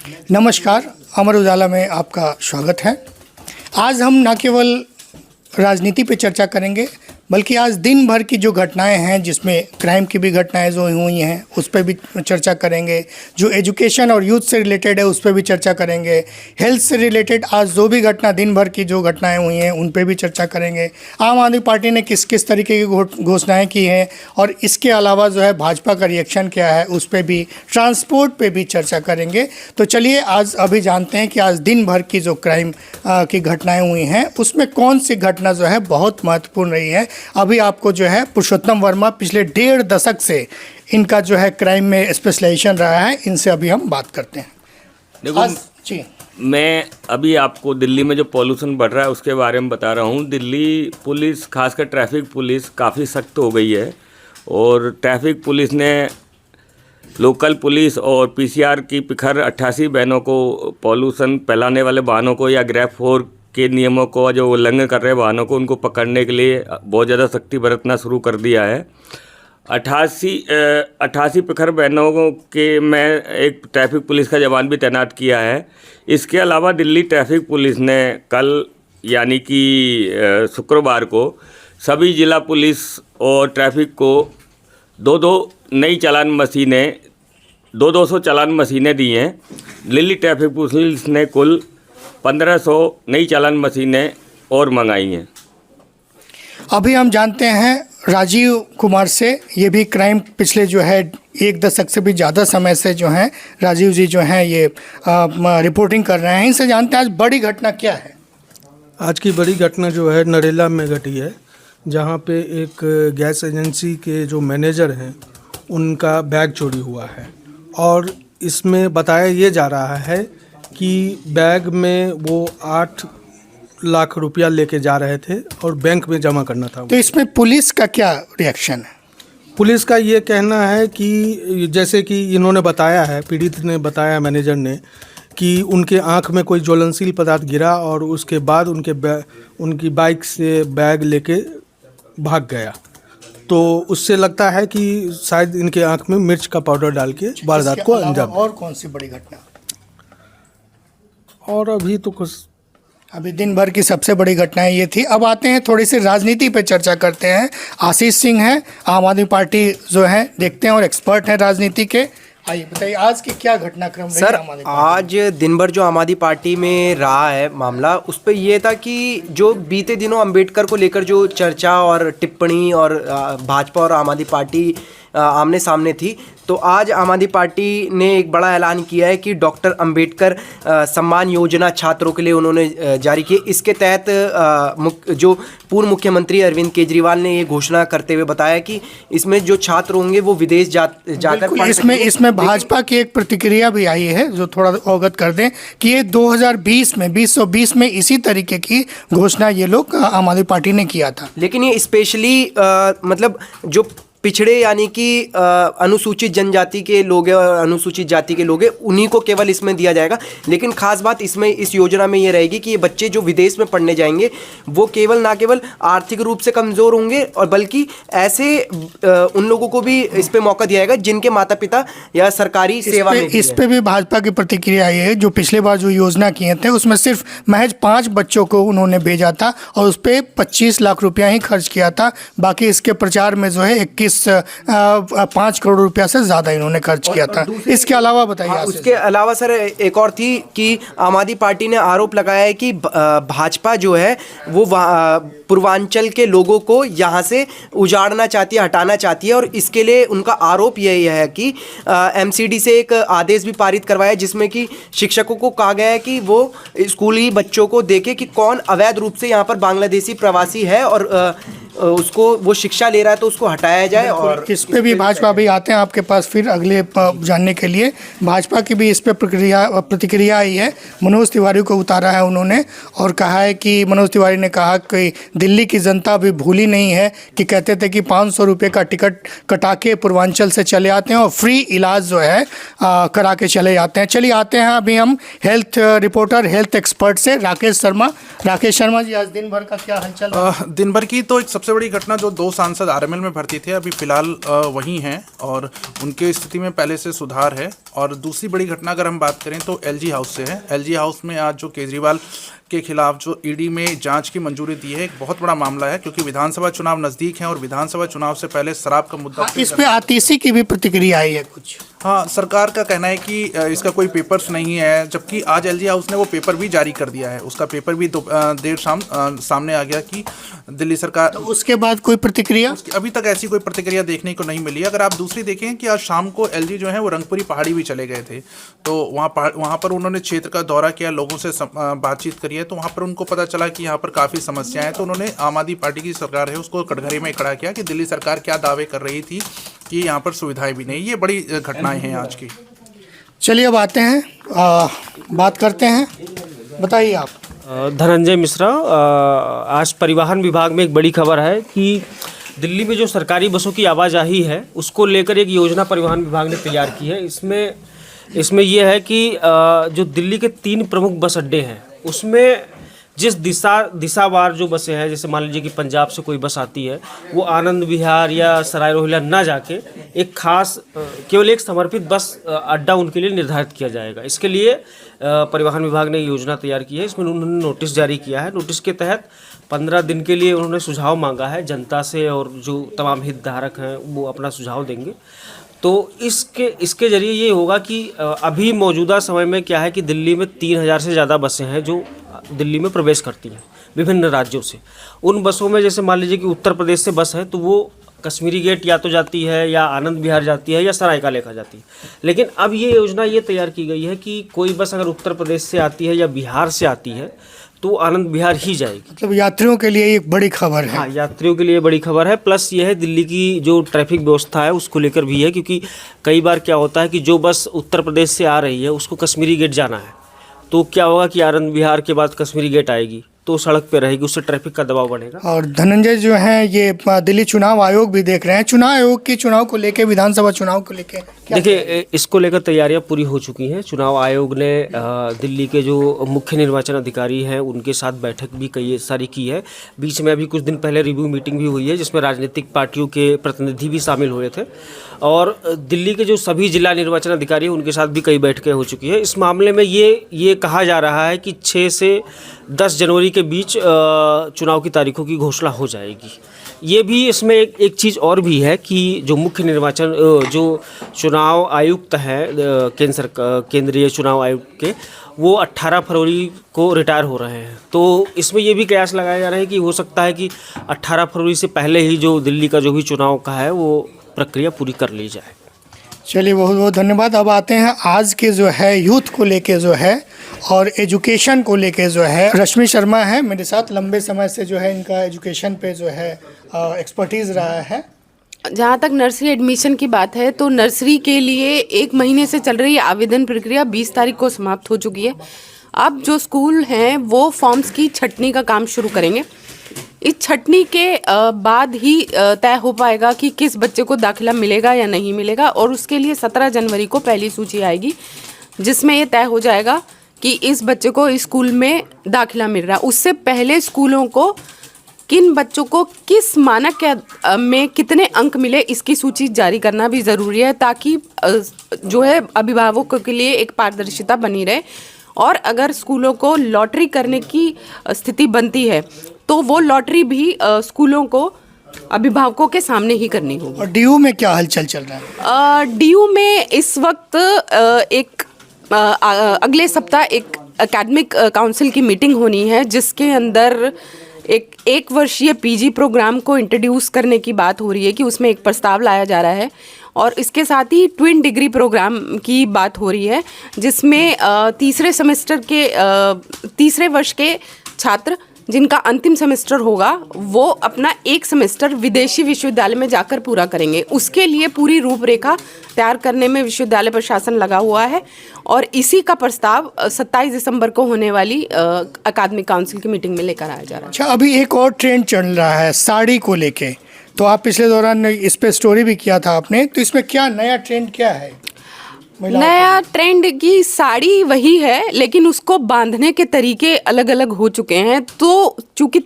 नमस्कार, अमर उजाला में आपका स्वागत है। आज हम न केवल राजनीति पे चर्चा करेंगे बल्कि आज दिन भर की जो घटनाएं हैं, जिसमें क्राइम की भी घटनाएं जो हुई हैं उस पर भी चर्चा करेंगे, जो एजुकेशन और यूथ से रिलेटेड है उस पर भी चर्चा करेंगे, हेल्थ से रिलेटेड आज जो भी घटना दिन भर की जो घटनाएं हुई हैं उन पर भी चर्चा करेंगे। आम आदमी पार्टी ने किस किस तरीके की घोषणाएँ की हैं और इसके अलावा जो है भाजपा का रिएक्शन क्या है उस पर भी, ट्रांसपोर्ट पे भी चर्चा करेंगे। तो चलिए आज अभी जानते हैं कि आज दिन भर की जो क्राइम की घटनाएँ हुई हैं उसमें कौन सी घटना जो है बहुत महत्वपूर्ण रही है। अभी आपको जो है पुरुषोत्तम वर्मा पिछले 1.5 दशक से इनका जो है क्राइम में स्पेशलाइजेशन रहा है, इनसे अभी हम बात करते हैं। देखो जी, मैं अभी आपको दिल्ली में जो पॉल्यूशन बढ़ रहा है उसके बारे में बता रहा हूँ। दिल्ली पुलिस, खासकर ट्रैफिक पुलिस काफ़ी सख्त हो गई है और ट्रैफिक पुलिस ने लोकल पुलिस और पीसीआर की पिखर 88 बहनों को पॉल्यूशन फैलाने वाले वाहनों को या ग्रैप 4 के नियमों को जो उल्लंघन कर रहे वाहनों को उनको पकड़ने के लिए बहुत ज़्यादा सख्ती बरतना शुरू कर दिया है। 88 पिखर बहनों के मैं एक ट्रैफिक पुलिस का जवान भी तैनात किया है। इसके अलावा दिल्ली ट्रैफिक पुलिस ने कल यानी कि शुक्रवार को सभी जिला पुलिस और ट्रैफिक को दो नई चालान मशीनें 200 चालान मशीनें दी हैं। दिल्ली ट्रैफिक पुलिस ने कुल 1500 नई चालान मशीनें और मंगाई हैं। अभी हम जानते हैं राजीव कुमार से, ये भी क्राइम पिछले जो है 1 दशक से भी ज़्यादा समय से जो हैं राजीव जी जो हैं ये रिपोर्टिंग कर रहे हैं। इनसे जानते हैं आज बड़ी घटना क्या है। आज की बड़ी घटना जो है नरेला में घटी है, जहाँ पे एक गैस एजेंसी के जो मैनेजर हैं उनका बैग चोरी हुआ है और इसमें बताया ये जा रहा है कि बैग में वो 8 लाख रुपया लेके जा रहे थे और बैंक में जमा करना था। तो इसमें पुलिस का क्या रिएक्शन है? पुलिस का ये कहना है कि जैसे कि इन्होंने बताया है, पीड़ित ने बताया मैनेजर ने, कि उनके आंख में कोई ज्वलनशील पदार्थ गिरा और उसके बाद उनकी बाइक से बैग लेके भाग गया। तो उससे लगता है कि शायद इनके आंख में मिर्च का पाउडर डाल के वारदात को अंजाम। और कौन सी बड़ी घटना? और अभी तो कुछ, अभी दिन भर की सबसे बड़ी घटनाएं ये थी। अब आते हैं थोड़ी सी राजनीति पे चर्चा करते हैं। आशीष सिंह हैं, आम आदमी पार्टी जो है देखते हैं और एक्सपर्ट हैं राजनीति के। आइए बताइए आज की क्या घटनाक्रम रही सर। आम आदमी पार्टी? आज दिन भर जो आम आदमी पार्टी में रहा है मामला, उस पर ये था कि जो बीते दिनों अंबेडकर को लेकर जो चर्चा और टिप्पणी और भाजपा और आम आदमी पार्टी आमने सामने थी, तो आज आम आदमी पार्टी ने एक बड़ा ऐलान किया है कि डॉक्टर अंबेडकर सम्मान योजना छात्रों के लिए उन्होंने जारी की। इसके तहत जो पूर्व मुख्यमंत्री अरविंद केजरीवाल ने ये घोषणा करते हुए बताया कि इसमें जो छात्र होंगे वो विदेश जाकर पढ़ इसमें भाजपा की एक प्रतिक्रिया भी आई है जो थोड़ा अवगत कर दें कि ये 2020 में इसी तरीके की घोषणा ये लोग आम आदमी पार्टी ने किया था। लेकिन ये स्पेशली मतलब जो पिछड़े यानी कि अनुसूचित जनजाति के लोग हैं और अनुसूचित जाति के लोग हैं, उन्हीं को केवल इसमें दिया जाएगा। लेकिन खास बात इसमें, इस योजना में ये रहेगी कि ये बच्चे जो विदेश में पढ़ने जाएंगे वो ना केवल आर्थिक रूप से कमज़ोर होंगे और बल्कि ऐसे उन लोगों को भी इस पर मौका दिया जाएगा जिनके माता पिता या सरकारी सेवा में। इस पे भी भाजपा की प्रतिक्रिया आई है। जो पिछले बार जो योजना किए थे उसमें सिर्फ महज 5 बच्चों को उन्होंने भेजा था और उस पर 25 लाख रुपया ही खर्च किया था। बाकी इसके प्रचार में जो है 5 करोड़ रुपया से ज़्यादा इन्होंने खर्च किया था। इसके अलावा बताइए। उसके अलावा सर एक और थी कि आम आदमी पार्टी ने आरोप लगाया है कि भाजपा जो है वो पूर्वांचल के लोगों को यहाँ से उजाड़ना चाहती है, हटाना चाहती है। और इसके लिए उनका आरोप यही है कि एमसीडी से एक आदेश भी पारित करवाया जिसमें कि शिक्षकों को कहा गया है कि वो स्कूली बच्चों को देखे कि कौन अवैध रूप से यहाँ पर बांग्लादेशी प्रवासी है और उसको वो शिक्षा ले रहा है तो उसको हटाया जाए। और इस पे भी भाजपा भी आते हैं आपके पास फिर अगले जानने के लिए। भाजपा की भी इस पे प्रतिक्रिया आई है। मनोज तिवारी को उतारा है उन्होंने और कहा है कि मनोज तिवारी ने कहा कि दिल्ली की जनता अभी भूली नहीं है कि कहते थे कि 500 रुपये का टिकट कटा के पूर्वांचल से चले आते हैं और फ्री इलाज जो है करा के चले जाते हैं। चलिए आते हैं अभी हम हेल्थ रिपोर्टर, हेल्थ एक्सपर्ट से राकेश शर्मा। राकेश शर्मा जी, आज दिन भर का क्या हालचाल? दिन भर की तो एक सबसे बड़ी घटना जो 2 सांसद आरएमएल में भर्ती थे अभी फ़िलहाल वहीं हैं और उनके स्थिति में पहले से सुधार है। और दूसरी बड़ी घटना अगर हम बात करें तो एलजी हाउस से है। एलजी हाउस में आज जो केजरीवाल के खिलाफ जो ईडी में जांच की मंजूरी दी है, एक बहुत बड़ा मामला है क्योंकि विधानसभा चुनाव नज़दीक हैं और विधानसभा चुनाव से पहले शराब का मुद्दा इस पे आतिशी की भी प्रतिक्रिया आई है कुछ। हाँ, सरकार का कहना है कि इसका कोई पेपर्स नहीं है, जबकि आज एलजी हाउस ने वो पेपर भी जारी कर दिया है। उसका पेपर भी देर शाम सामने आ गया कि दिल्ली सरकार। तो उसके बाद कोई प्रतिक्रिया अभी तक ऐसी कोई प्रतिक्रिया देखने को नहीं मिली। अगर आप दूसरी देखें कि आज शाम को एलजी जो है वो रंगपुरी पहाड़ी भी चले गए थे, तो वहाँ पर उन्होंने क्षेत्र का दौरा किया, लोगों से बातचीत करी है, तो वहाँ पर उनको पता चला कि यहाँ पर काफ़ी समस्याएं हैं। तो उन्होंने आम आदमी पार्टी की सरकार है उसको कटघरे में खड़ा किया कि दिल्ली सरकार क्या दावे कर रही थी कि यहाँ पर सुविधाएं भी नहीं। ये बड़ी घटनाएं हैं आज की। चलिए अब आते हैं बात करते हैं, बताइए आप। धनंजय मिश्रा। आज परिवहन विभाग में एक बड़ी खबर है कि दिल्ली में जो सरकारी बसों की आवाजाही है उसको लेकर एक योजना परिवहन विभाग ने तैयार की है। इसमें यह है कि जो दिल्ली के 3 प्रमुख बस अड्डे हैं उसमें जिस दिशावार जो बसें हैं, जैसे मान लीजिए कि पंजाब से कोई बस आती है, वो आनंद विहार या सराय रोहिल्ला ना जाके एक खास केवल एक समर्पित बस अड्डा उनके लिए निर्धारित किया जाएगा। इसके लिए परिवहन विभाग ने योजना तैयार की है। इसमें उन्होंने नोटिस जारी किया है। नोटिस के तहत 15 दिन के लिए उन्होंने सुझाव मांगा है जनता से, और जो तमाम हितधारक हैं वो अपना सुझाव देंगे। तो इसके ज़रिए ये होगा कि अभी मौजूदा समय में क्या है कि दिल्ली में 3000 से ज़्यादा बसें हैं जो दिल्ली में प्रवेश करती हैं विभिन्न राज्यों से। उन बसों में जैसे मान लीजिए कि उत्तर प्रदेश से बस है तो वो कश्मीरी गेट या तो जाती है या आनंद विहार जाती है या सराय का लेखा जाती है। लेकिन अब ये योजना ये तैयार की गई है कि कोई बस अगर उत्तर प्रदेश से आती है या बिहार से आती है तो आनंद विहार ही जाएगी। मतलब यात्रियों के लिए एक बड़ी खबर है। हाँ, यात्रियों के लिए बड़ी खबर है। प्लस ये है दिल्ली की जो ट्रैफिक व्यवस्था है उसको लेकर भी है, क्योंकि कई बार क्या होता है कि जो बस उत्तर प्रदेश से आ रही है उसको कश्मीरी गेट जाना है, तो क्या होगा कि आनंद विहार के बाद कश्मीरी गेट आएगी तो सड़क पे रहेगी, उससे ट्रैफिक का दबाव बढ़ेगा। और धनंजय जो हैं ये दिल्ली चुनाव आयोग भी देख रहे हैं, चुनाव आयोग के चुनाव को लेके, विधानसभा चुनाव को लेके देखिए, इसको लेकर तैयारियां पूरी हो चुकी हैं। चुनाव आयोग ने दिल्ली के जो मुख्य निर्वाचन अधिकारी हैं उनके साथ बैठक भी कई सारी की है। बीच में अभी कुछ दिन पहले रिव्यू मीटिंग भी हुई है जिसमें राजनीतिक पार्टियों के प्रतिनिधि भी शामिल हुए थे, और दिल्ली के जो सभी जिला निर्वाचन अधिकारी हैं उनके साथ भी कई बैठकें हो चुकी है। इस मामले में ये कहा जा रहा है कि 6 से 10 जनवरी के बीच चुनाव की तारीखों की घोषणा हो जाएगी। ये भी इसमें एक चीज़ और भी है कि जो मुख्य निर्वाचन जो चुनाव आयुक्त हैं केंद्रीय चुनाव आयुक्त के, वो 18 फरवरी को रिटायर हो रहे हैं। तो इसमें ये भी कयास लगाए जा रहे हैं कि हो सकता है कि 18 फरवरी से पहले ही जो दिल्ली का जो भी चुनाव का है वो प्रक्रिया पूरी कर ली जाए। चलिए, बहुत बहुत धन्यवाद। अब आते हैं आज के जो है यूथ को लेके जो है और एजुकेशन को लेके जो है, रश्मि शर्मा है मेरे साथ, लंबे समय से जो है इनका एजुकेशन पे जो है एक्सपर्टीज़ रहा है। जहाँ तक नर्सरी एडमिशन की बात है तो नर्सरी के लिए 1 महीने से चल रही आवेदन प्रक्रिया 20 तारीख को समाप्त हो चुकी है। अब जो स्कूल हैं वो फॉर्म्स की छटनी का काम शुरू करेंगे। इस छटनी के बाद ही तय हो पाएगा कि किस बच्चे को दाखिला मिलेगा या नहीं मिलेगा, और उसके लिए 17 जनवरी को पहली सूची आएगी जिसमें ये तय हो जाएगा कि इस बच्चे को इस स्कूल में दाखिला मिल रहा है। उससे पहले स्कूलों को किन बच्चों को किस मानक में कितने अंक मिले इसकी सूची जारी करना भी ज़रूरी है, ताकि जो है अभिभावकों के लिए एक पारदर्शिता बनी रहे। और अगर स्कूलों को लॉटरी करने की स्थिति बनती है तो वो लॉटरी भी स्कूलों को अभिभावकों के सामने ही करनी होगी। और डीयू में क्या हलचल चल रहा है? डीयू में इस वक्त अगले सप्ताह एक एकेडमिक काउंसिल की मीटिंग होनी है जिसके अंदर एक वर्षीय पीजी प्रोग्राम को इंट्रोड्यूस करने की बात हो रही है कि उसमें एक प्रस्ताव लाया जा रहा है, और इसके साथ ही ट्विन डिग्री प्रोग्राम की बात हो रही है जिसमें तीसरे वर्ष के छात्र जिनका अंतिम सेमेस्टर होगा वो अपना 1 सेमेस्टर विदेशी विश्वविद्यालय में जाकर पूरा करेंगे। उसके लिए पूरी रूपरेखा तैयार करने में विश्वविद्यालय प्रशासन लगा हुआ है, और इसी का प्रस्ताव 27 दिसंबर को होने वाली अकादमिक काउंसिल की मीटिंग में लेकर आया जा रहा है। अच्छा, अभी एक और ट्रेंड चल रहा है साड़ी को लेके, तो आप पिछले दौरान इस पे स्टोरी भी किया था आपने, तो इसमें क्या नया ट्रेंड क्या है? नया ट्रेंड की साड़ी वही है, लेकिन उसको बांधने के तरीके अलग अलग हो चुके हैं। तो चूंकि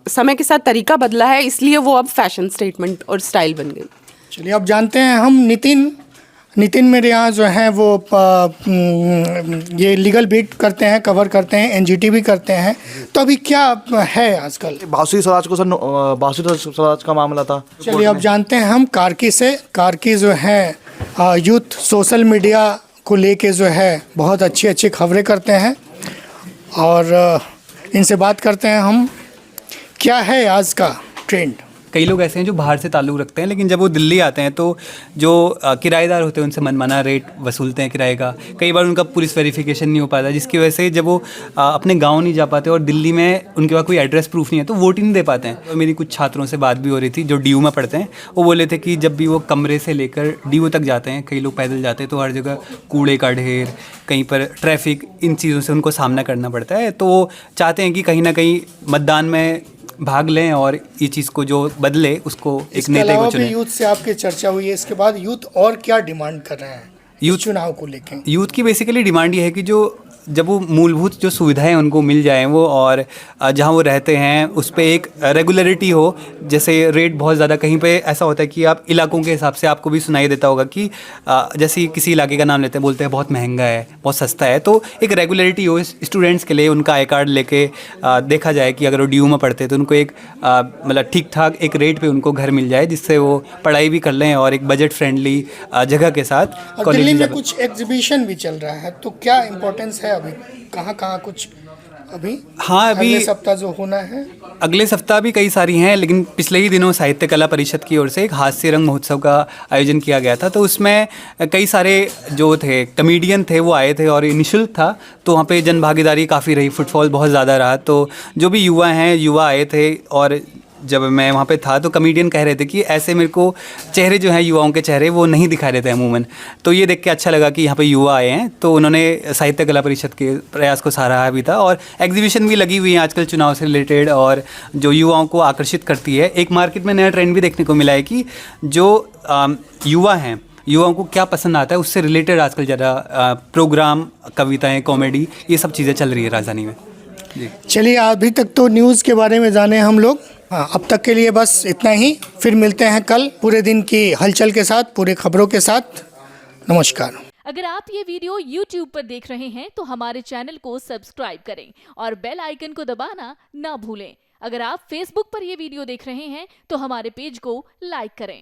समय के साथ तरीका बदला है, इसलिए वो अब फैशन स्टेटमेंट और स्टाइल बन गई। चलिए अब जानते हैं हम नितिन मेरे यहाँ जो है वो ये लीगल बीट करते हैं, कवर करते हैं, एनजीटी भी करते हैं। तो अभी क्या है आजकल? बासुरी स्वराज को सर बासुरी स्वराज का मामला था। चलिए अब जानते हैं हम कार्की जो है यूथ सोशल मीडिया को लेके जो है बहुत अच्छी खबरें करते हैं और इनसे बात करते हैं हम, क्या है आज का ट्रेंड। कई लोग ऐसे हैं जो बाहर से ताल्लुक़ रखते हैं, लेकिन जब वो दिल्ली आते हैं तो जो किराएदार होते हैं उनसे मनमाना रेट वसूलते हैं किराए का। कई बार उनका पुलिस वेरिफिकेशन नहीं हो पाता, जिसकी वजह से जब वो अपने गांव नहीं जा पाते और दिल्ली में उनके पास कोई एड्रेस प्रूफ नहीं है तो वोट ही नहीं दे पाते हैं। तो मेरी कुछ छात्रों से बात भी हो रही थी जो DU में पढ़ते हैं। वो बोले थे कि जब भी वो कमरे से लेकर DU तक जाते हैं, कई लोग पैदल जाते हैं, तो हर जगह कूड़े का ढेर, कहीं पर ट्रैफिक, इन चीज़ों से उनको सामना करना पड़ता है। तो वो चाहते हैं कि कहीं ना कहीं मतदान में भाग लें और ये चीज़ को जो बदले उसको एक नेता को चुने। यूथ से आपकी चर्चा हुई है, इसके बाद यूथ और क्या डिमांड कर रहे हैं यूथ चुनाव को लेकर? यूथ की बेसिकली डिमांड ये है कि जब वो मूलभूत जो सुविधाएं उनको मिल जाएं वो, और जहां वो रहते हैं उस पे एक रेगुलरिटी हो। जैसे रेट बहुत ज़्यादा कहीं पे ऐसा होता है कि आप इलाकों के हिसाब से आपको भी सुनाई देता होगा कि जैसे किसी इलाके का नाम लेते हैं, बोलते हैं बहुत महंगा है, बहुत सस्ता है। तो एक रेगुलरिटी हो स्टूडेंट्स के लिए, उनका आई कार्ड लेके देखा जाए कि अगर वो DU में पढ़ते हैं तो उनको एक मतलब ठीक ठाक एक रेट पे उनको घर मिल जाए, जिससे वो पढ़ाई भी कर लें और एक बजट फ्रेंडली जगह के साथ। दिल्ली में कुछ एग्जीबिशन भी चल रहा है, तो क्या इम्पोर्टेंस है अभी? कहाँ कुछ अभी? हाँ, अभी अगले सप्ताह जो होना है, अगले सप्ताह भी कई सारी हैं, लेकिन पिछले ही दिनों साहित्य कला परिषद की ओर से एक हास्य रंग महोत्सव का आयोजन किया गया था। तो उसमें कई सारे जो थे कमेडियन थे वो आए थे और निःशुल्क था, तो वहाँ पे जन भागीदारी काफ़ी रही, फुटफॉल बहुत ज़्यादा रहा। तो जो भी युवा आए थे, और जब मैं वहाँ पे था तो कमेडियन कह रहे थे कि ऐसे मेरे को चेहरे जो हैं युवाओं के चेहरे वो नहीं दिखाई देते अमूमन। तो ये देख के अच्छा लगा कि यहाँ पे युवा आए हैं, तो उन्होंने साहित्य कला परिषद के प्रयास को सराहा भी था। और एग्जीबिशन भी लगी हुई है आजकल चुनाव से रिलेटेड, और जो युवाओं को आकर्षित करती है। एक मार्केट में नया ट्रेंड भी देखने को मिला है कि जो युवा हैं, युवाओं को क्या पसंद आता है उससे रिलेटेड आजकल ज़्यादा प्रोग्राम, कविताएँ, कॉमेडी, ये सब चीज़ें चल रही है राजधानी में। चलिए अभी तक तो न्यूज़ के बारे में जाने हम लोग। हाँ, अब तक के लिए बस इतना ही। फिर मिलते हैं कल पूरे दिन की हलचल के साथ, पूरे खबरों के साथ। नमस्कार। अगर आप ये वीडियो YouTube पर देख रहे हैं तो हमारे चैनल को सब्सक्राइब करें और बेल आइकन को दबाना ना भूलें। अगर आप Facebook पर ये वीडियो देख रहे हैं तो हमारे पेज को लाइक करें।